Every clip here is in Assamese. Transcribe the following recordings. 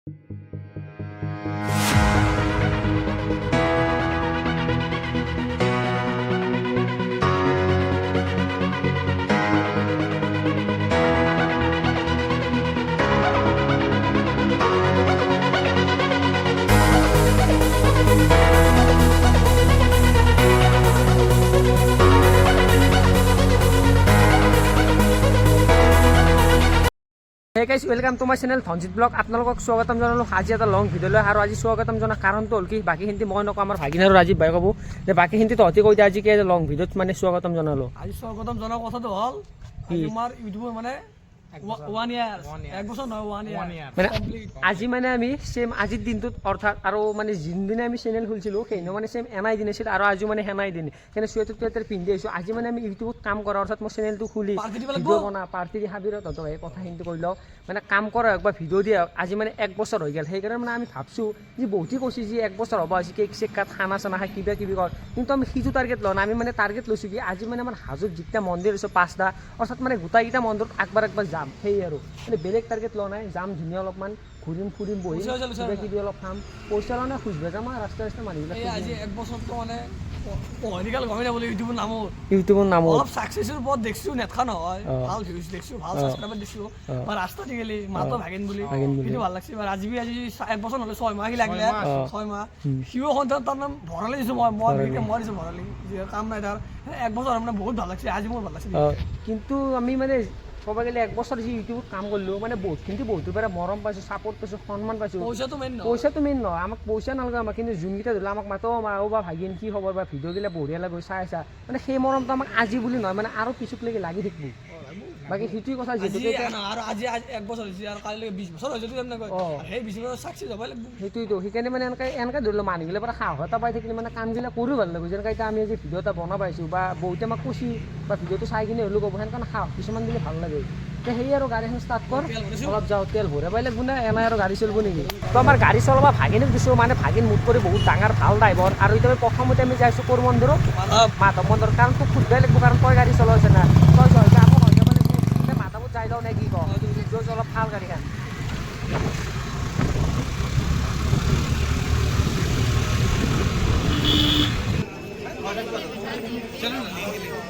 Hey guys, welcome to my channel Thonjit Blog. আপোনালোকক স্বাগতম জনালো আজি এটা লং ভিডিঅ' লৈ আৰু আজি স্বাগতম জনা কাৰণটো হ'ল কি বাকি হিন্দি মই নকওঁ আমাৰ ভাগিন আৰু ৰাজীৱ ভাই ক'ব যে বাকি হিন্দি তহঁতি কৈ দে আজি কি লং ভিডিঅ'ত মানে স্বাগতম জনালো আজি স্বাগতম জনাৰ কথাটো হ'ল তোমাৰ ইউটিউবৰ মানে 1 ইয়াৰ 1 বছৰ নহয় 1 ইয়াৰ মানে আজি মানে আমি সেম আজিৰ দিনটোত অৰ্থাৎ আৰু মানে যোনদিনে আমি চেনেল খুলিছিলোঁ সেইদিনা মানে সেম এনাই দিন আছিল আৰু আজি মানে সেনাই দিন কিন্তু চুৱেটাৰ পিন্ধি আহিছোঁ আজি মানে আমি ইউটিউবত কাম কৰা অৰ্থাৎ মই চেনেলটো খুলি ভিডিঅ' বনা পাৰ্টি হাবিৰত তহঁতক এই কথাখিনি কৈ লওঁ মানে কাম কৰা হওক বা ভিডিঅ' দিয়া আজি মানে 1 বছৰ হৈ গ'ল সেইকাৰণে মানে আমি ভাবছোঁ যে বহুতেই কৈছে যে 1 বছৰ হ'ব আজি কেক চেক কাট খানা চানা খাই কিবা কিবি কৰ কিন্তু আমি সিটো টাৰ্গেট লোৱা নাই আমি মানে টাৰ্গেট লৈছোঁ কি আজি মানে আমাৰ হাজোত যিকেইটা মন্দিৰ আছে 5টা অৰ্থাৎ মানে গোটেইকেইটা মন্দিৰত একবাৰ যাম সেই আৰু মানে বেলেগ টাৰ্গেট লোৱা নাই যাম ধুনীয়া অলপমান ঘূৰিম ফুৰিম বহিম কিবা কিবি অলপ খাম পইচা লোৱা নাই খুজিব যাম ৰাস্তা মানুহবিলাক আজি 1 বছৰটো মানে পঢ়িকাল গমেই নাপালোঁ ইউটিউবৰ নামত অলপ ছাকচেছৰ ওপৰত দেখিছোঁ নেটখন নহয় ভাল ভিউজ দেখিছোঁ ভাল ছাবস্ক্ৰাইবাৰ দেখিছোঁ বা ৰাস্তা দি গেলি মাতো ভাগিন বুলি কিন্তু ভাল লাগছে বা আজি 1 বছৰ নহ'লে 6 মাহ কি লাগিলে 6 মাহ সিও সন্তান তাৰ নাম ভৰালি দিছোঁ মই দিছোঁ ভৰালি যে কাম নাই তাৰ 1 বছৰ মানে বহুত ভাল লাগছে আজি মোৰ ভাল লাগছে কিন্তু আমি মানে ক'ব গ'লে 1 বছৰ যি ইউটিউবত কাম কৰিলোঁ মানে বহুতৰ পৰা মৰম পাইছোঁ ছাপোৰ্ট পাইছোঁ সন্মান পাইছোঁ পইচাটো মেইন নহয় আমাক পইচা নালাগে আমাক কিন্তু যোনকেইটা ধৰিলে আমাক মাতো মাও বা ভাগিন কি খবৰ বা ভিডিঅ'গিলা বঢ়িয়া লাগে চাইছা মানে সেই মৰমটো আমাক আজি বুলি নহয় মানে আৰু পিছলৈকে লাগি থাকিব বাকী সেইটোৱে কথা আৰু আজি 1 বছৰ হৈছে আৰু কাইলৈকে 20 বছৰ হৈছে সেই 20 বছৰ ছাকচেছ হ'ব লাগিব সেইটোৱেতো সেইকাৰণে মানে এনেকৈ ধৰি লওঁ মানুহগিলাৰ পৰা সাহস এটা পাই থাকিলে মানে কামবিলাক কৰিও ভাল লাগিব যেনেকৈ এতিয়া আমি আজি ভিডিঅ' এটা বনাই পাইছোঁ বা বহুতে আমাক কৈছি বা ভিডিঅ'টো চাই কিনে হ'লেও ক'ব সেনেকৈ সাহস কিছুমান দিলে ভাল লাগে তো সেই আৰু গাড়ীখন ষ্টাৰ্ট কৰ অলপ যাওঁ তেল ভৰাই পাই লাগিব না এনাই আৰু গাড়ী চলিব নেকি তো আমাৰ গাড়ী চলাব ভাগিনক দিছোঁ মানে ভাগিন মোত কৰি বহুত ডাঙৰ ভাল ড্ৰাইভাৰ আৰু এতিয়া প্ৰথমতে আমি যাইছোঁ ক'ৰ মন্দিৰত মাধৱ মন্দিৰত কাৰণ তোক সুধিবই লাগিব কাৰণ তই গাড়ী চলাইছে না তই আকৌ হৈ যাব লাগিব মাধৱত যাই লওঁ নে কি কওঁ অলপ ভাল গাড়ীখন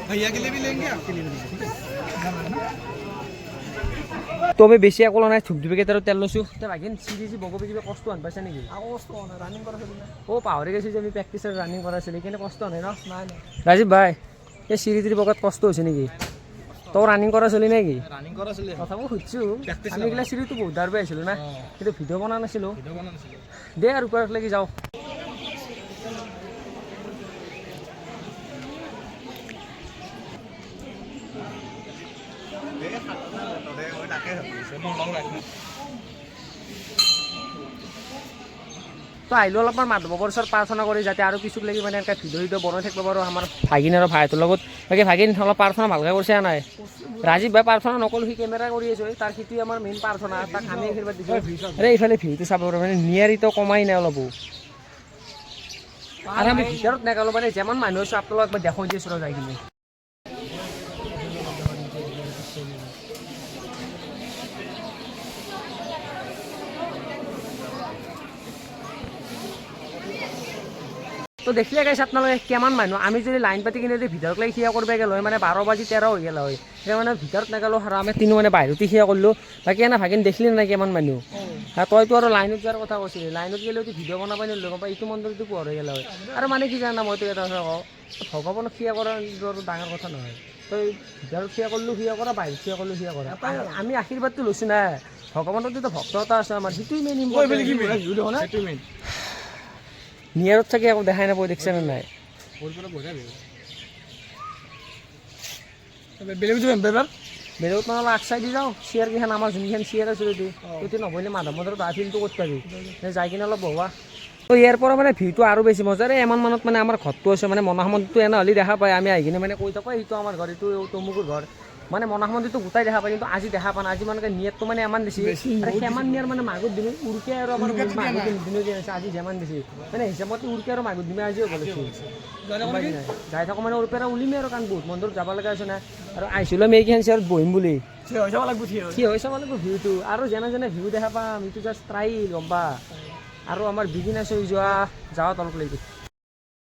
भैया के लिए भी लेंगे आपके लिए भी তো আমি বেছি একো নাই ধুপধুপিকেইটাৰো তেল লৈছোঁ এতিয়া ভাগিন চিৰি বগবি কিবা কষ্ট আন পাইছা নেকি কষ্ট নাই ৰানিং কৰা পাহৰি গৈছোঁ যে আমি প্ৰেক্টিছত ৰানিং কৰা আছিলোঁ সেইকাৰণে কষ্ট নাই ন নাই ৰাজীৱ ভাই এই চিৰি বগাত কষ্ট হৈছে নেকি তই ৰানিং কৰা চলি নেকি ৰানিং কৰা চলি কথাবোৰ সুধিছোঁ আমি এইগিলা চিৰিটো বহুত দাৰ পাই আছিলোঁ না কিন্তু ভিডিঅ' বনা নাছিলোঁ দে আৰু ওপৰত লাগি যাওঁ তো আহিলোঁ অলপমান মাধৱৰ ওচৰত প্ৰাৰ্থনা কৰি যাতে আৰু পিছত লাগি মানে এনেকৈ ভিডিঅ' বনাই থাকিব পাৰোঁ আমাৰ ভাগিন আৰু ভাইটোৰ লগত বাকী ভাগিন অলপ প্ৰাৰ্থনা ভালকৈ কৰিছে নাই ৰাজীৱ ভাই প্ৰাৰ্থনা নকলোঁ সি কেমেৰা কৰি আছোঁ তাৰ সিটোৱে আমাৰ মেইন প্ৰাৰ্থনা তাক আমি আশীৰ্বাদ দিছোঁ আৰে এইফালে ভিউটো চাব পাৰোঁ মানে নিয়াৰিটো কমাই নাই অলপো আৰু আমি ভিতৰত নাগালোঁ মানে যিমান মানুহ আছোঁ আপোনালোকক একবাৰ দেখাই দিছোঁ ৰ যাই কিনে তো দেখিলে গাইছে আপোনালোকে কিমান মানুহ আমি যদি লাইন পাতি কিনে যদি ভিতৰত লাগি সেয়া কৰিব গ'ল হয় মানে 12 বাজি 13 হৈ গ'ল হয় সেই মানে ভিতৰত নাগালোঁ আৰু আমি তিনি মানে বাহিৰতে সেয়া কৰিলোঁ বাকী এনে ভাগিন দেখিলে নাই কিমান মানুহ তইতো আৰু লাইনত যোৱাৰ কথা কৈছিলি লাইনত গ'লেওতো ভিডিঅ' বনাব নিলোঁ গম পাই এইটো মন্দিৰটো পোহৰ হৈ গ'ল হয় আৰু মানে কি জানা মইতো এটা কথা কওঁ ভগৱানক সেয়া কৰা আৰু ডাঙৰ কথা নহয় তই ভিতৰত সেয়া কৰিলোঁ সেয়া কৰা বাহিৰত সেয়া কৰিলোঁ সেয়া কৰা আমি আশীৰ্বাদটো লৈছোঁ নাই ভগৱানৰতো ভক্ত এটা আছে আমাৰ সেইটোৱে মেইন ইম্পৰ্টেণ্ট নিয়াৰত থাকি আকৌ দেখাই নাপায় দেখিছে নে নাই বেলেগত মানে অলপ আগচাই দি যাওঁ চিয়াৰকেইখন আমাৰ যোনকেইখন চিয়াৰ আছে যদি সেইটো নহ'লে মাধৱ মন্দিৰত ফিল্ডটো ক'ত পাবি যাই কিনে অলপ বহোৱা তো ইয়াৰ পৰা মানে ভিউটো আৰু বেছি মজা এমান মানত মানে আমাৰ ঘৰটো আছে মানে মনা মন্দিৰটো এনে হ'লে দেখা পায় আমি আহি কিনে মানে কৈ থাকোঁ এইটো আমাৰ ঘৰ এইটো তমুকৰ ঘৰ মানে মনাস মন্দিৰটো গোটাই দেখা পায় কিন্তু আজি দেখা পোৱা নাই আজি মানে নিয়তটো মানে এমান দিছে আৰু সেমান নিয়াৰ মানে মাঘৰ দিনে উৰুকে আৰু আমাৰ মাঘৰ দিনে আছে আজি যেমান দিছে মানে হিচাপত উৰুকে আৰু মাঘৰ দিনে আজিও গ'ল যাই থাকোঁ মানে উৰুপেৰা উলিমে আৰু কাৰণ বহুত মন্দিৰত যাব লগা আছে না আৰু আহিছিলোঁ আমি এইকেইখন চেয়াৰত বহিম বুলি কি হৈ চাব লাগিব ভিউটো আৰু যেনে যেনে ভিউ দেখা পাম এইটো জাষ্ট ট্ৰাইল গম পা আৰু আমাৰ বিগিনাৰ্ছ হৈ যাৱাত অলপ লাগিব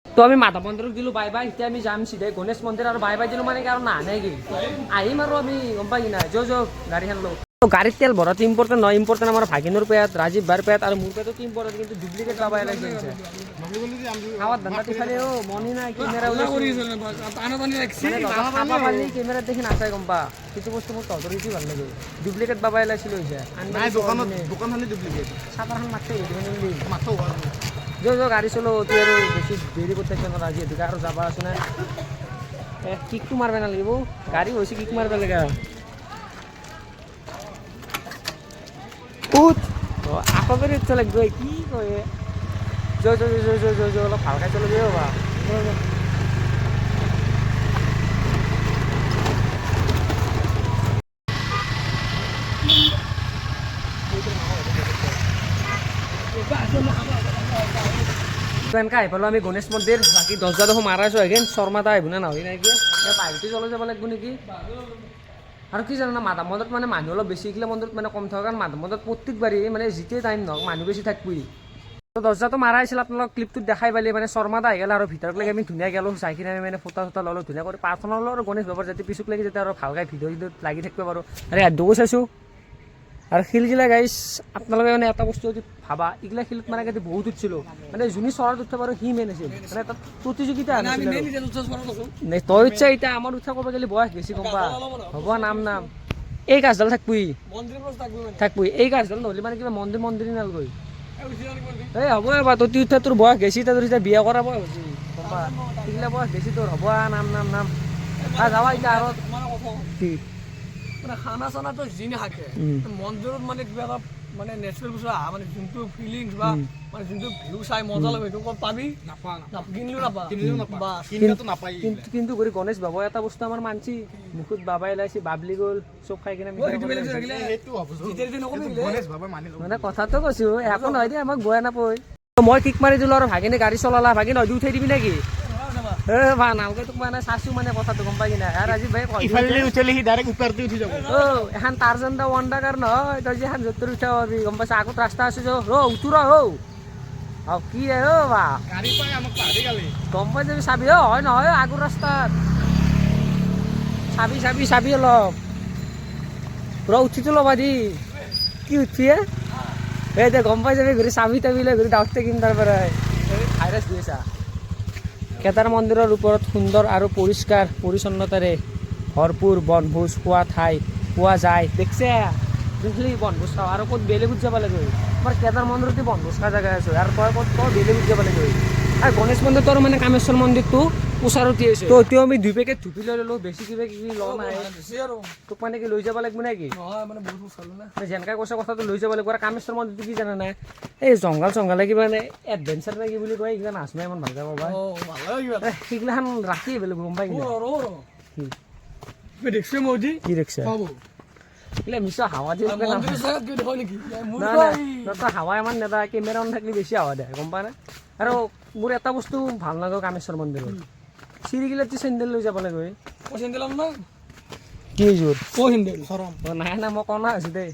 তো আমি মাধৱ মন্দিৰত দিলোঁ বাই বাই এতিয়া আমি যাম চিধাই গণেশ মন্দিৰ আৰু বাই বাই দিলোঁ মানে কি আৰু নাহে কি আহিম আৰু আমি গম পাই কি নাই যাওক গাড়ীখন লওঁ গাড়ীত তেল ভৰাটো ইম্পৰ্টেণ্ট নহয় ইম্পৰ্টেণ্ট আমাৰ ভাগিনৰ পেয়াত ৰাজীৱ বাৰ পেয়াত আৰু মোৰ পেয়াতো ইম্পৰ্টেণ্ট কিন্তু ডুপ্লিকেট পাবা লাগিছে খাৱাত ধান্দাটো খালি মনি নাই কেমেৰা কেমেৰাত দেখি নাচাই গম পা কিছু বস্তু মোৰ তহঁতৰ বেছি ভাল লাগে ডুপ্লিকেট পাবা লাগিছিলোঁ হৈছে চাপাৰখন মাতছে जो गाड़ी चलो तू और बेसि देरी करते न राजी है और जाबा आसो ना किक मारबे ना लगे गाड़ी होइसे किक मारबे लगा उठ आको करे चले गई की कहे जो जो जो जो जो जो অলপ ভালকৈ চলে গৈ বাবা এনেকৈ আহি পালোঁ আমি গণেশ মন্দিৰ বাকী 10 দেখোন মাৰাইছোঁ এগেইন শৰ্মাদা আহিব নে নহয় নাকি বাহিৰতে চলাই যাব লাগিব নেকি আৰু কি জানো না মাধৱ মন্দিৰত মানে মানুহ অলপ বেছি এইগিলা মন্দিৰত মানে কম থাকে কাৰণ মাধৱ মন্দিৰত প্ৰত্যেকবাৰেই মানে যেতিয়াই টাইম নহওক মানুহ বেছি থাকবই তো 10টো মাৰা হৈছিল আপোনালোক ক্লিপটোত দেখাই পালে মানে শৰ্মাদা আহি গ'ল আৰু ভিতৰলৈকে আমি ধুনীয়া গ'লোঁ যাই কিনে আমি মানে ফটো চটো ল'লোঁ ধুনীয়া কৰি প্ৰাৰ্থনা ল'লোঁ আৰু গণেশ বাবাৰ যাতে পিছক লাগি যাতে আৰু ভালকৈ ভিডিঅ' লাগি থাকিব পাৰোঁ আৰু ইয়াত দৌৰ চাইছোঁ আৰু শিলগিলা গাইছ আপোনালোকে মানে এটা বস্তু যদি ভাবা এইগিলা শিলত মানে কিন্তু বহুত উঠিছিলোঁ মানে যোনে চৰাত উঠিব পাৰোঁ সি মেইন আছিল মানে তাত প্ৰতিযোগিতা তই ইচ্ছা এতিয়া আমাৰ উঠা ক'ব গ'লে বয়স বেছি গম পা হ'ব নাম এই গাছডাল থাকবই এই গাছডাল নহ'লে মানে কিবা মন্দিৰ নালগৈ এই হ'ব বা তই উঠা তোৰ বয়স বেছি তোৰ এতিয়া বিয়া কৰা বয়স হৈছে গম পা এইগিলা বয়স বেছি তোৰ হ'ব নাম যাবা এতিয়া আৰু কি খানা চানাটো যি নাথাকে মন্দিৰত মানে কিবা এটা মানে নেচাৰেল বস্তু আহা মানে যোনটো ফিলিংছ বা মানে যোনটো ভিউ চাই মজা লাগে সেইটো ক'ত পাবি কিন্তু কৰি গণেশ বাবা এটা বস্তু আমাৰ মানছি মুখত বাবাই লাইছি বাবলি গ'ল চব খাই কিনে মানে কথাটো কৈছোঁ একো নহয় দেই আমাক বেয়া নাপায় মই কিক মাৰি দিলোঁ আৰু ভাগিনে গাড়ী চলালা ভাগিন হয়তো উঠাই দিবি নেকি নালকে তোক মানে চাইছোঁ মানে কথাটো গম পাই কিনে আৰু আজি ভাই এখন টাৰ্জান ওৱান ডাকাৰ নহয় তই যে এখন য'ত উঠাব পাবি গম পাইছা আগত ৰাস্তা আছে উঠো কি বা গম পাই যাবি চাবি হয় নহয় আগৰ ৰাস্তাত চাবি অলপ উঠিটো ল'বা দি কি উঠিয়ে এই দে গম পাই যাবি ঘূৰি চাবি তাবি লৈ ঘূৰি ডাউট থাকিম তাৰ পৰাই ভাইৰাছ দি আছা কেদাৰ মন্দিৰৰ ওপৰত সুন্দৰ আৰু পৰিষ্কাৰ পৰিচ্ছন্নতাৰে ভৰপূৰ বনভোজ খোৱা ঠাই পোৱা যায় দেখছে যোনখিনি বনভোজ খাওঁ আৰু ক'ত বেলেগত যাব লাগে আমাৰ কেদাৰ মন্দিৰতে বনভোজ খোৱা জেগা আছে আৰু তই ক'ত বেলেগত যাব লাগে আৰু গণেশ মন্দিৰটো মানে কামেশ্বৰ মন্দিৰটো ওচৰতে আছে তো এতিয়া আমি 2 পেকেট ধুপি লৈ ল'লোঁ বেছি কিবা কিবি লোৱা নাই তোক মানে কি লৈ যাব লাগিব নেকি যেনেকৈ কৈছে কথাটো লৈ যাব লাগিব আৰু কামেশ্বৰ মন্দিৰটো কি জানা নাই এই জংঘল কিবা মানে এডভেঞ্চাৰ নে কি বুলি কয় এইগিলা নাচমে ইমান ভালকৈ পাবা সেইগিলাখন ৰাখি বেলেগ গম পাই কি দেখছে মিছা হাৱা দিয়ে হাৱা ইমান নেদা কেমেৰা অন থাকিলে বেছি হাৱা দিয়ে গম পায় না আৰু মোৰ এটা বস্তু ভাল লাগে কামেশ্বৰ মন্দিৰত চিৰিগিলাত চেণ্ডেল লৈ যাব লাগে কি যোৰ নাই মই কণা হৈছোঁ দেই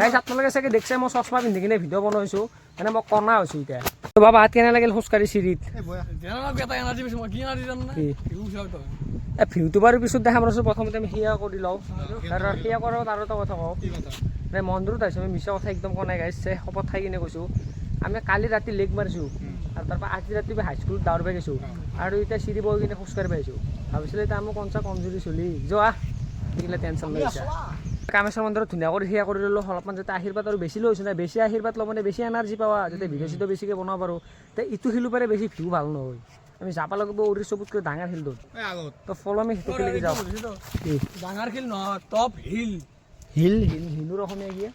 গাইছ আপোনালোকে চাগে দেখছে মই চশমা পিন্ধি কিনে ভিডিঅ' বনাইছোঁ মানে মই কণা হৈছোঁ এতিয়া বাবা হাত কেনে লাগিল খোজকাঢ়ি চিৰিত ভিউটো বাৰু পিছত দেখাম ৰচোন প্ৰথমতে আমি সেয়া কৰি লওঁ আৰু সেয়া কৰাত আৰু এটা কথা কওঁ মানে মন্দিৰত আহিছোঁ আমি মিছা কথা একদম কোৱা নাই গাইছে শপত খাই কিনে কৈছোঁ আমি কালি ৰাতি লেগ মাৰিছোঁ আৰু তাৰপৰা আজি ৰাতি হাইস্কুলত দৌৰিব গৈছোঁ আৰু এতিয়া চিৰি বহি কিনে খোজকাঢ়িব আহিছোঁ ভাবিছিলোঁ এতিয়া আমি কনচা কমজুৰি চলি যোৱা সেইগিলা টেনশ্যন লৈছে কামেশ্বৰ মন্দিৰত ধুনীয়া কৰি সেয়া কৰি ল'লোঁ অলপমান যাতে আশীৰ্বাদ আৰু বেছি লৈছোঁ নাই বেছি আশীৰ্বাদ ল'ব মানে বেছি এনাৰ্জি পাৱা যাতে ভিডিঅ' চিডিঅ' বেছিকৈ বনাব পাৰোঁ তে ইটো শিলো পাৰে বেছি ভিউ ভাল নহয় আমি যাব লাগিব উৰি চবতকৈ ডাঙৰ শিলটোত তো ফল আমি সেইটোলৈকে যাওঁ ডাঙৰ শিল নহয় টপ হিল হিলৰ অসমীয়া কি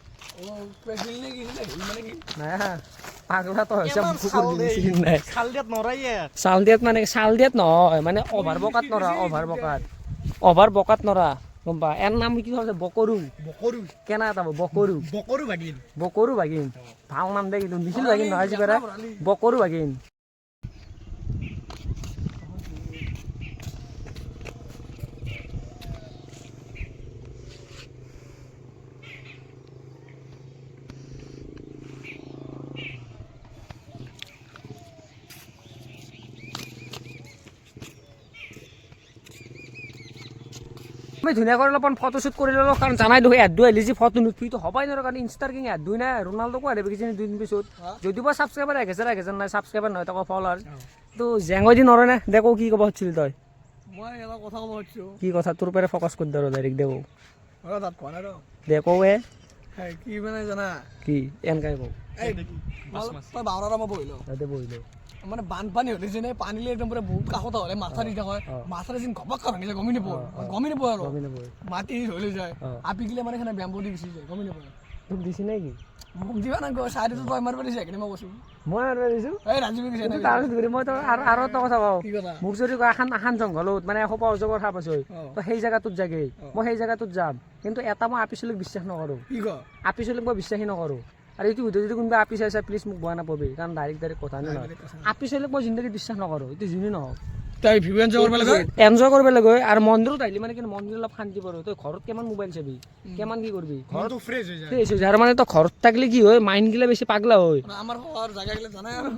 নাই পাগলা তো হৈছে নাই চাল দিয়াত নহয় মানে অভাৰ বকাত নৰা গম পা এৰ নাম কি হচ্ছে বকৰু বকৰু কেনা এটা বকৰু বকৰু ভাগিন বকৰু বাগিন ভাল নাম দে কিন্তু মিছিল বাগিন নহয় জিবাৰা বকৰু বাগিন আমি ধুনীয়া কৰি অলপমান ফটোশ্বুট কৰি ল'লোঁ কাৰণ জানাই দেখোন এড আহিলে যে ফটো নুঠিটো হ'বাই নোৱাৰো কাৰণ ইনষ্টাৰ কিং এড নাই ৰোনাল্ডোকো আহিব কিজানি 2 দিন পিছত যদিও ছাবস্ক্ৰাইবাৰ 1000 নাই ছাবস্ক্ৰাইবাৰ নহয় তাকো ফলোৱাৰ তো জেঙৈ দি নৰয় না দেখো কি ক'ব খুজিছিল তই মই এটা কথা ক'ব খুজিছোঁ কি কথা তোৰ পৰা ফ'কাছ কৰি দিওঁ ডাইৰেক্ট দেখো তাত কোৱা নাই ৰ দেখো কি মানে জানা কি এনকাই কওঁ তই বাওনাৰ মই বহিলোঁ তাতে বহিলোঁ মানে বানপানী হ'লে যেনে পানীলে একদম পুৰা বহুত কাষতে হ'লে মাথা দি থাকে মাথাৰে যেন ঘপককৈ ভাঙি যায় গমেই নাপায় আৰু মাটি হ'লে যায় আপি গিলে মানে সেনে বেম্বু দি গুচি যায় গমেই নাপায় তোক দিছি নে কি মোক দিবা না চাইডটো তই মাৰিব দিছে সেইখিনি মই কৈছোঁ মই আৰু দিছোঁ এই ৰাজীৱে কৈছে মই তো আৰু এটা কথা কওঁ কি কথা মোক যদি কয় এখন জংঘলত মানে সোপা অজগৰ সাপ আছে তো সেই জেগাটোত যাগে মই সেই জেগাটোত যাম কিন্তু এটা মই আপিচলিক বিশ্বাস নকৰোঁ কি ক আপিচলিক মই বিশ্বাসী নকৰোঁ আৰু এইটো ভিডিঅ' যদি কোনোবা আপি চাইছে প্লিজ মোক বেয়া নাপাবি কাৰণ ডাইৰেক্ট কথা নহয় আপিচলিক মই জিন্দগীত বিশ্বাস নকৰোঁ এইটো যোনে নহওক তই ভিডিঅ' এনজয় কৰিব লাগে এনজয় কৰিব লাগে আৰু মন্দিৰত আহিলে মানে কিন্তু মন্দিৰত অলপ শান্তি পাৰোঁ তই ঘৰত কিমান মোবাইল চাবি কিমান কি কৰিবি ঘৰত ফ্ৰেছ হৈ যায় ফ্ৰেছ হৈ যায় আৰু মানে তই ঘৰত থাকিলে কি হয় মাইণ্ডগিলা বেছি পাগলা হয় আমাৰ ঘৰ জাগাগিলা জানাই আৰু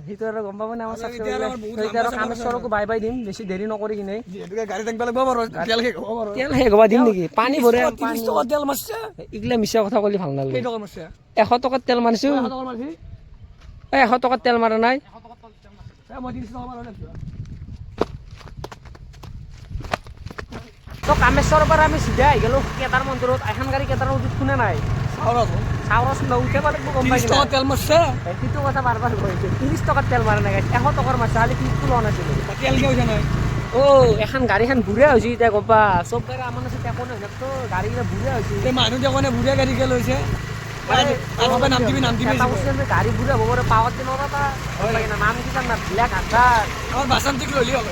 সেইটো আৰু গম পাব না আমাৰ এতিয়া আৰু কামেশ্বৰকো বাই বাই দিম বেছি দেৰি নকৰি কিনে যিহেতুকে গাড়ী টানিব লাগিব বাৰু তেল শেষ হ'ব বাৰু তেল শেষ হ'ব দিম নেকি পানী ভৰে 30 টকা তেল মাৰছে এইগিলা মিছা কথা ক'লে ভাল নালাগে কেই টকা মাৰছে 100 টকাত তেল মাৰিছো 100 টকা মাৰছি 100 টকাত তেল মাৰা নাই মই 30 টকা মাৰলে তো কামেশ্বৰৰ পৰা আমি চিধা আহি গ'লো কেদাৰ মন্দিৰত এখন গাড়ী কেদাৰৰ উঠিত কোনে নাই চাউৰচোন উঠে পালে গম পাই 30 টকা তেল মাৰছে সেইটো কথা বাৰ কৈছে 30 টকাত তেল মাৰা নাই 100 টকাৰ মাৰছে খালি ক্লিপটো লোৱা নাছিলোঁ তেল কিয় হৈছে নাই এখন গাড়ীখন বুঢ়া হৈছে এতিয়া গবা চব গাড়ী আমাৰ আছে টেকো নহয় তো গাড়ীকেইটা বুঢ়া হৈছে এই মানুহ দেখোনে বুঢ়া গাড়ী কে লৈছে নাম দিবি গাড়ী বুঢ়া হ'ব পাৰে পাৱাৰ দিনৰ এটা নাম কি জান না ব্লেক আধাৰ আমাৰ বাচান্তিক ললি হ'ল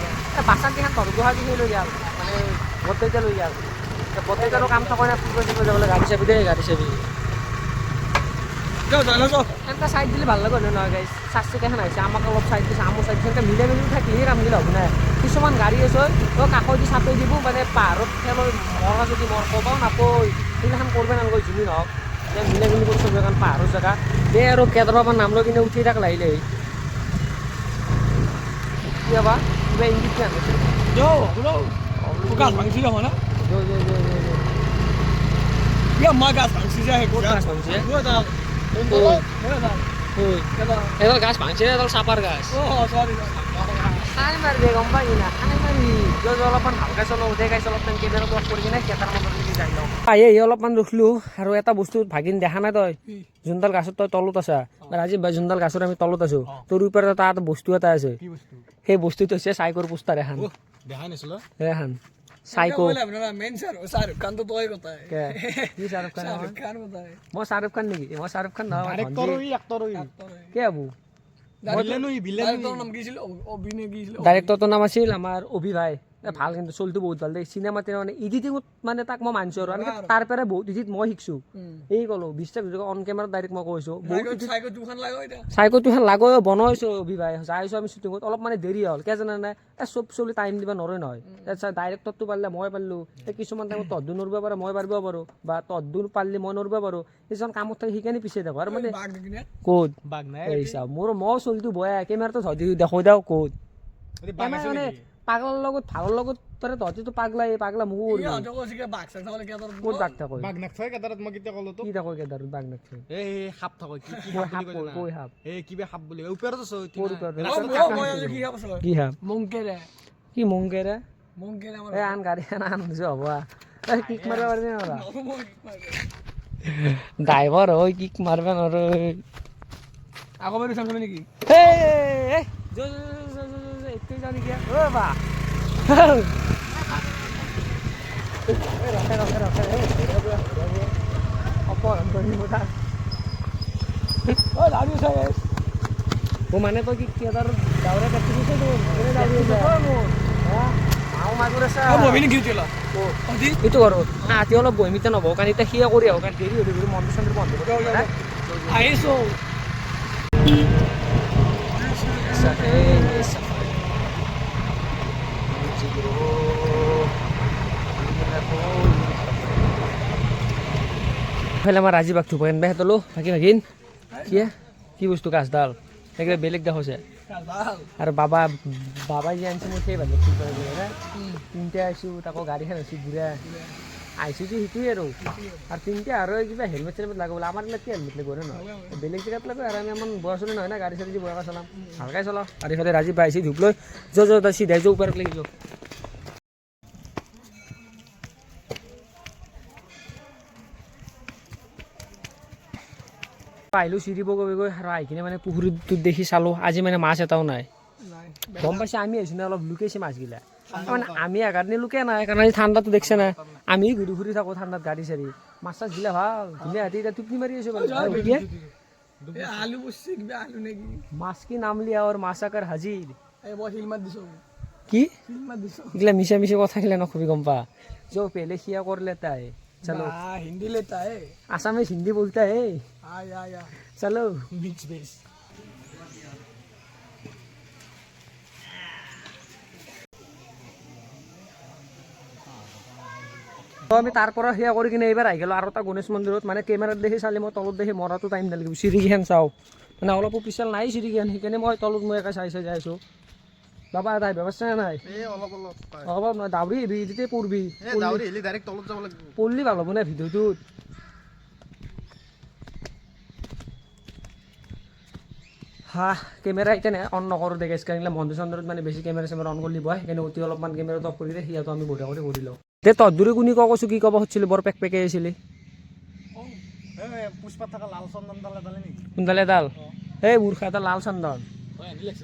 বাচান্তিখন তহঁত গুৱাহাটী সেই লৈ যাম মানে বৰ্তৈতে লৈ যাম বৰ্তৈতেৰো কাম থকা নাই ফুৰিব চুৰিব যাবলৈ গাড়ী চাবি দেই গাড়ী চাবি এনেকৈ চাইড দিলে ভাল লাগে নহয় গাড়ী চাৰ্চিকাখন আহিছে আমাক অলপ চাইড দিছে আমাৰ চাইড দিছে মিলাই মিলি থাকিলেহে কামগিলা হ'ব নাই কিছুমান গাড়ী আছে তই কাষত দি চাপি দিব মানে পাহাৰত খেলৰ মৰা যদি মৰ ক'বাও নাপয় সেইগিলাখন কৰিব নালাগে যোনে নহওক মিলাই মিলি কৰি চবে কাৰণ পাহাৰৰ জেগা দে আৰু কেদাৰৰ পৰা নাম লৈ কিনে উঠি থাক লাগিলে কিবা কিবা ইংগিত কি আনিছে গাছ ভাঙছি যাব না মই গাছ ভাঙছি যায় গাছ ভাঙছে এডাল গাছ ভাঙছে এডাল চাপাৰ গাছ খাই মাৰিবি গম পাই কিনা খাই মাৰিবি অলপমান ভালকৈ চলো দেখাইছে অলপমান কেমেৰাটো অফ কৰি কিনে কেদাৰ মন্দিৰত যাই লওঁ আহি অলপমান ৰখিলোঁ আৰু এটা বস্তু ভাগিন দেখা নাই তই যোনডাল গাছত তই তলত আছা আজি যোনডাল গাছত আমি তলত আছো তোৰ ওপৰত তাত বস্তু এটা আছে সেই বস্তুটো হৈছে চাইকোৰ পোষ্টাৰ এখন দেখাই নাছিল এখন চাইকো মেইন শাহৰুখ খান তো তই কথা কি শাহৰুখ খান খান কথা মই শাহৰুখ খান নেকি মই শাহৰুখ খান নহয় কে আবু ডাইৰেক্টৰটোৰ নাম আছিল আমাৰ অভি ভাই ভাল কিন্তু চলটো বহুত ভাল দেই চিনেমা মানে এডিটিঙত মানে তাক মই মানিছোঁ আৰু তাৰ পৰাই বহুত এডিট মই শিকছোঁ এই ক'লো বিশ্বাস অন কেমেৰাত ডাইৰেক্ট মই কৈছোঁ চাইকো তুখান লাগৈ বনাইছোঁ অভি ভাই যাইছোঁ আমি শ্বুটিঙত অলপ মানে দেৰি হ'ল কিয় জানা নাই চব চলি টাইম দিব নোৱাৰে নহয় ডাইৰেক্টৰটো পাৰিলে মই পাৰিলোঁ কিছুমান টাইমত তহদো নৰিব পাৰে মই পাৰিব পাৰোঁ বা তহদো পাৰিলে মই নৰিব পাৰোঁ কিছুমান কামত থাকি সেইকাৰণে পিছে দেখো আৰু মানে ক'ত বাঘ নাই মোৰ মই চলিটো বয়া কেমেৰাটো দেখো দিয়ক ক'ত মানে পাগলৰ লগত ভালৰ লগত তই তহঁতিতো পাগলা মোকো ক'ত বাঘ থাক বাঘ নাখায় কেদাৰত মই কেতিয়া ক'লো কি থাক কেদাৰত বাঘ নাখায় এই সাপ থাক কৈ সাপ এই কিবা সাপ বুলি ওপৰত আছে কি সাপ মংকেৰে কি মংকেৰে এই আন গাড়ী আন হ'ব কিক মাৰিব পাৰিবি নৰা ড্ৰাইভাৰ হয় কিক মাৰিব নোৱাৰো আকৌ বাৰু চাম নেকি একটু জানি গিয়া ও বা মানে তই কি কেদাৰ ডাউৰে কাটি দিছে তো মাও মাগুৰ আছে এইটো ঘৰত আতি অলপ বহিমিতে নবহ কাৰণ এতিয়া সিয়া কৰি আহক কাৰণ দেৰি হৈ থাকিব মন্দিৰ চন্দিৰ বন্ধ কৰি আহিছো আমাৰ ৰাজীৱ বাঘটো পকেন বাই হেতলো ভাগি ভাগিন কি বস্তু গাছডাল একেবাৰে বেলেগ দেখাছে আৰু বাবাই যে আনিছে মই সেই ভালো ঠিক কৰে তিনিটা আহিছোঁ তাকো গাড়ীখন হৈছে ঘূৰা আহিছোঁ যে সেইটোৱে আৰু তিনিটা আৰু কিবা হেলমেট চেলমেট লাগিব আমাৰ এইবিলাক কি হেলমেট লাগিব নহয় বেলেগ জেগাত লাগিব আৰু আমি ইমান বয়স চলি নহয় না গাড়ী চাড়ী বয়াকৈ চলাম ভালকৈ চলাওঁ আৰু ইফালে ৰাজীৱ বাই আহিছে ধূপ লৈ য'ত চিধাই যোৱা ওপৰত লাগি যাওঁ আহিলোঁ চিৰি বগৈ গৈ আৰু আহি কিনে মানে পুখুৰীটোত দেখি চালোঁ আজি মানে মাছ এটাও নাই গম পাইছে আমি আহিছোঁ না অলপ লুকাইছে মাছগিলা মানে আমি এগাৰদিনে লুকাই নাই কাৰণ আজি ঠাণ্ডাটো দেখছে না আমি ঘূৰি ফুৰি থাকোঁ ঠাণ্ডাত গাড়ী চাড়ি মাছ চাছ গিলা ভাল ধুনীয়া হাতী এতিয়া টোপনি মাৰি আছোঁ আলু বসছি কিবা আলু নেকি মাছ কি নাম লিয়া আৰু মাছ আকাৰ হাজিৰ মই হিলমাত দিছো কি হিলমাত দিছো এইগিলা মিছা কথা খিলা নকবি গম পা जो पहले किया कर लेता है चलो हिंदी लेता है आसामीज हिंदी बोलता है या चलो मिक्स बेस আমি তাৰ পৰা সেয়া কৰি কিনে এইবাৰ আহি গ'লোঁ আৰু এটা গণেশ মন্দিৰত মানে কেমেৰাত দেখি চালি মই তলত দেখি মৰাটো টাইম নালাগিব চিৰিকেইখন চাওঁ মানে অলপ পিছাল নাই চিৰিকেইখন সেইকাৰণে মই তলত মই একে চাই যাই আছোঁ বাবা তাই ব্যৱস্থা নাই অলপ নহয় দাউৰি আহিবি তেতিয়া পঢ়বি পঢ়লি ভাল হ'ব নে ভিডিঅ'টোত হা কেমেৰা এতিয়া অন নকৰোঁ দে গেছ কাৰণে মন্দিৰ চন্দিৰত মানে বেছি কেমেৰা চেমেৰা অন কৰি বয় সেইকাৰণে অতি অলপমান কেমেৰাটো অফ কৰি দিয়ে সিহঁতো আমি বঢ়িয়া কৰি কৰি লওঁ দে তহঁতদূৰে কোনি কৈছোঁ কি ক'ব খুজিছিলি বৰ পেক পেকে আছিলি কোনডাল এডাল এই মূৰ্খা এটা লাল চন্দন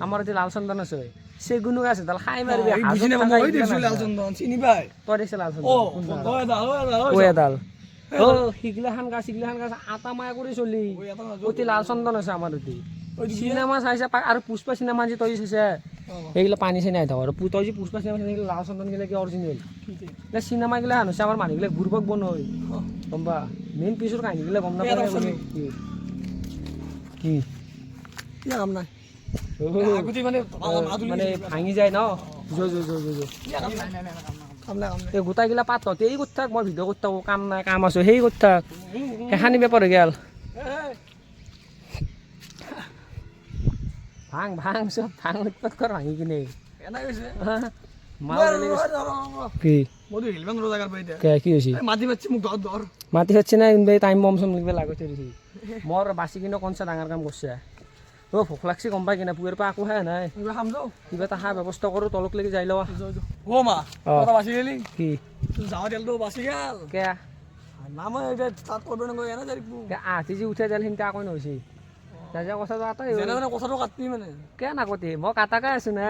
আমাৰ এতিয়া লাল চন্দন আছে চেগুনো আছে এডাল খাই মাৰিবি তই দেখিছে লাল চন্দন এডাল সিগিলাখান গাছ আটা মায়া কৰি চলি অতি লাল চন্দন আছে আমাৰ অতি চিনেমা চাইছে আৰু পুষ্পা চিনেমা যে তই চাইছে সেইগিলা পানী চানী আহি থাকো আৰু তই যে পুষ্পা চিনেমা চাইছে লাল চন্দন গিলা কি অৰিজিনেল চিনেমা গিলা হৈছে আমাৰ মানুহবিলাক ঘূৰবক বনয় গম পা মেইন পিছৰ কাহিনীগিলা গম নাপায় কি কাম নাই মানে ভাঙি যায় ন এই গোটাইগিলা পাত তহঁতে এই কৰি থাক মই ভিডিঅ' কৰি থাকোঁ কাম নাই কাম আছো সেই কৰি থাক সেইখানি বেপাৰ হৈ গেল ভাং চব ভাং উৎপাত কৰ ভাঙি কিনে কি হৈছে মাতি পাচ্ছি না কোনোবাই টাইম বম চম লিখিব লাগতে দিছি মোৰ বাচি কিনে কনচা ডাঙৰ কাম কৰছে ভোক লাগছি গম পাই কিনে পুৱাৰ পৰা আকৌ খাই নাই কিবা এটা খা ব্যৱস্থা কৰোঁ তলক লাগি যাই লৱা কি আঠি যি উঠাই দিল সিহঁতে আকৌ নহৈছে কথাটো আটাই কথাটো কাটবি মানে কে নাকতি মই কাটাকে আছো না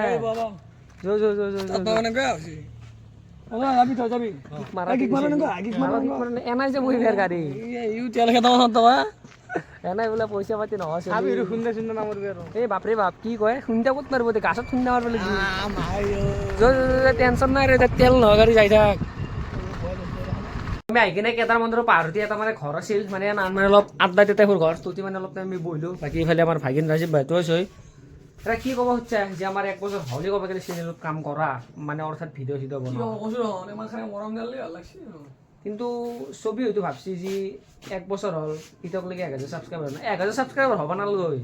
এনাই যে বহি ফেৰ গাড়ী এনাই বোলে পইচা পাতি নহয় এই বাপৰে বাপ কি কয় শুনতে ক'ত মাৰিব গাছত খুন্দা মাৰিব লাগিব টেনচন নাই ৰে তেল নহয় গাড়ী যাই থাক আমি আহি কিনে কেদাৰ মন্দিৰৰ পাহাৰতে এটা মানে ঘৰ আছিল মানে মানে অলপ আড্ডা টাইপৰ ঘৰ ততি মানে অলপ আমি বহিলোঁ বাকী এইফালে আমাৰ ভাগিন ৰাজীৱ ভাইটো আছে এটা কি ক'ব খুজিছে যে আমাৰ 1 বছৰ হ'লে ক'ব গ'লে চেনেলত কাম কৰা মানে অৰ্থাৎ ভিডিঅ' চিডিঅ' বনোৱা কিন্তু ছবি হয়তো ভাবছি যি 1 বছৰ হ'ল এতিয়ালৈকে 1000 ছাবস্ক্ৰাইবাৰ নাই 1000 ছাবস্ক্ৰাইবাৰ হ'ব নালাগে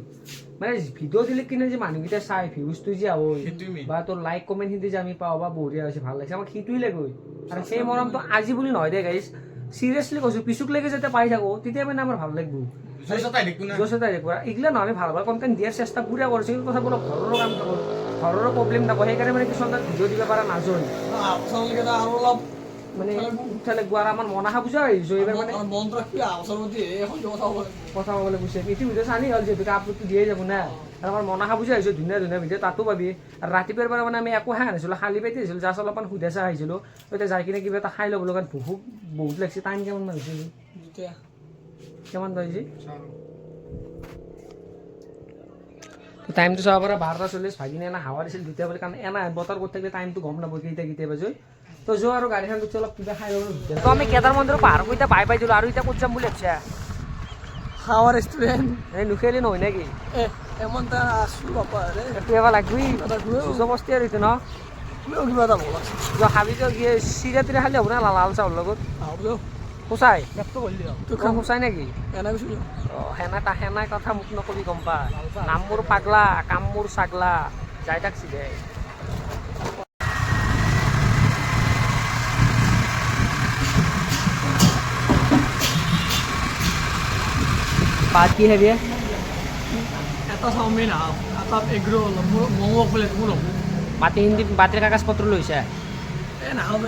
মানে ভিডিঅ' দিলে কিনে যে মানুহকেইটা চাই ভিউজটো যে হয় বা তোৰ লাইক কমেণ্ট হিন্দি যে আমি পাওঁ বা বঢ়িয়া হৈছে ভাল লাগিছে আমাক সেইটোৱে লাগে আৰু সেই মৰমটো আজি বুলি নহয় দে গাইছ চিৰিয়াছলি কৈছোঁ পিছুকলৈকে যাতে পাই থাকোঁ তেতিয়া মানে আমাৰ ভাল লাগিব এইগিলা নহয় আমি ভাল ভাল কণ্টেণ্ট দিয়াৰ চেষ্টা পুৰা কৰিছোঁ কিন্তু তথাপি অলপ ঘৰৰো কাম থাকোঁ ঘৰৰো প্ৰব্লেম থাকোঁ সেইকাৰণে মানে কিছুমান ভিডিঅ' দিব পৰা নাযায় মানে উঠা লাগব আৰু আমাৰ মন আশা বুজা আহিছোঁ এইবাৰ মানে কথা ক'বলৈ কৈছে এইটো ভিডিঅ' চানি হ'ল যিহেতুকে আপলোডটো দিয়ে যাব না আৰু আমাৰ মন আশা বুজা আহিছোঁ ধুনীয়া ধুনীয়া ভিডিঅ' তাতো পাবি আৰু ৰাতিপুৱাৰ পৰা মানে আমি একো খাই আনিছিলোঁ খালী পেটি আহিছিলোঁ জাষ্ট অলপমান সুধা চাহ আহিছিলোঁ এতিয়া যাই কিনে কিবা এটা খাই ল'ব লগা ভোক বহুত লাগিছে টাইম কিমান হৈছিলোঁ কিমান বাজিছে টাইমটো চাব পৰা 12:40 ভাগিনে এনে হাৱা দিছিল দুটা বুলি কাৰণ এনে বতৰ কৰি থাকিলে টাইমটো গম নাপাব কেইটা বাজে তো যোৱা আৰু গাড়ীখন গুচি অলপ কিবা খাই ল'ব তো আমি কেদাৰ মন্দিৰ পাৰ কৰি এতিয়া বাই দিলোঁ আৰু এতিয়া ক'ত যাম বুলি ভাবিছা খাৱা ৰেষ্টুৰেণ্ট এই নুখেলি নহয় নেকি এমন এটা আছোঁ বাপা ৰে এইটো এবাৰ লাগবি জবস্তি আৰু এইটো ন কিবা এটা ভাল আছে কিবা খাবি তো কি চিৰা তিৰা খালি হ'ব না লাল চাউলৰ লগত বোলো সঁচাই পেটটো কৰিলি তোক সঁচাই নেকি এনে কৈছোঁ অঁ সেনাই কথা মোক নকবি গম পা নাম মোৰ পাগলা কাম মোৰ ছাগলা যাই তাক চিধে ভাত কি খাবি এটা চাওমিন হাফ এটা এগ ৰোল ম'ম' প্লেট মোৰ হ'ব মাটি হিন্দী বাতিৰ কাগজ পত্ৰ লৈছা এই নাখাব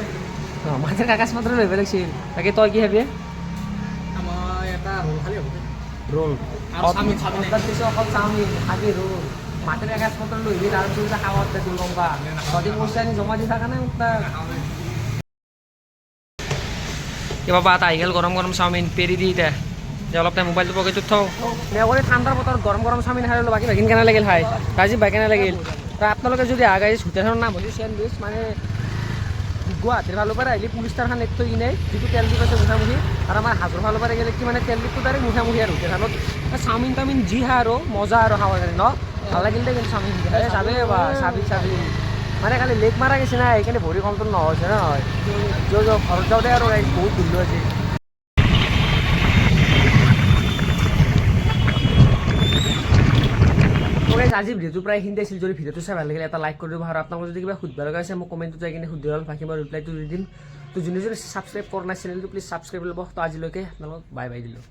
অঁ মাটিৰ কাগজ পত্ৰ লৈ লাগিছিল তাকে তই কি খাবি আমাৰ এটা ৰোল খালি হ'ব ৰোল আৰু চাওমিন খাবি নে? পিছত অকল চাওমিন খাবি ৰোল মাটিৰ কাগজ পত্ৰ লৈবি তাৰপিছত খাৱাত তোৰ গম পা তহঁতি পইচা আনি জমা দি থাকা নাই তাক কিবা বাট আহি গ'ল গৰম গৰম চাওমিন পেৰি দি এতিয়া যে অলপ টাইম মোবাইলটো পকেটত থওঁ মেঘৰে ঠাণ্ডাৰ বতৰত গৰম গৰম চাওমিন খাই ল'লোঁ বাকী ভেগিন কেনে লাগিল খাই ৰাজীৱ ভাই কেনে লাগিল আৰু আপোনালোকে যদি আগাই হোটেলখনৰ নাম হৈছে চেণ্ডউইচ মানে গুৱাহাটীৰ ফালৰ পৰা আহিলে পুলিচ ষ্টাৰখন এক থৈ কিনে যিটো তেল ডিপ আছে মুখামুখি আৰু আমাৰ হাজোৰ ফালৰ পৰা গ'লে কি মানে তেল ডিপটো ডাইৰেক্ট মুখামুখি আৰু হোটেলখনত চাওমিন তাওমিন যি খাই আৰু মজা আৰু খাবৰ কাৰণে ন ভাল লাগিল দে কিন্তু চাওমিন চাবি বা চাবি মানে খালি লেগ মাৰা গৈছে না সেইকাৰণে ভৰি কণ্ট্ৰল নহৈছে নহয় ঘৰত যাওঁতে আৰু বহুত ধুলো আছে আজি ভিডিঅ'টো প্ৰায় এইখিনিতে আছিল যদি ভিডিঅ'টো চাই ভাল লাগিলে এটা লাইক কৰি দিব আৰু আপোনালোকৰ যদি কিবা সুধিব লগা আছে মোক কমেণ্টত যাই কিনে সুধিব বাকী মই ৰিপ্লাইটো দি দিম তো যোনে যোনে ছাবস্ক্ৰাইব কৰা নাই চেনেলটো প্লিজ ছাবস্ক্ৰাইব ল'ব তো আজিলৈকে আপোনালোকক বাই বাই দিলোঁ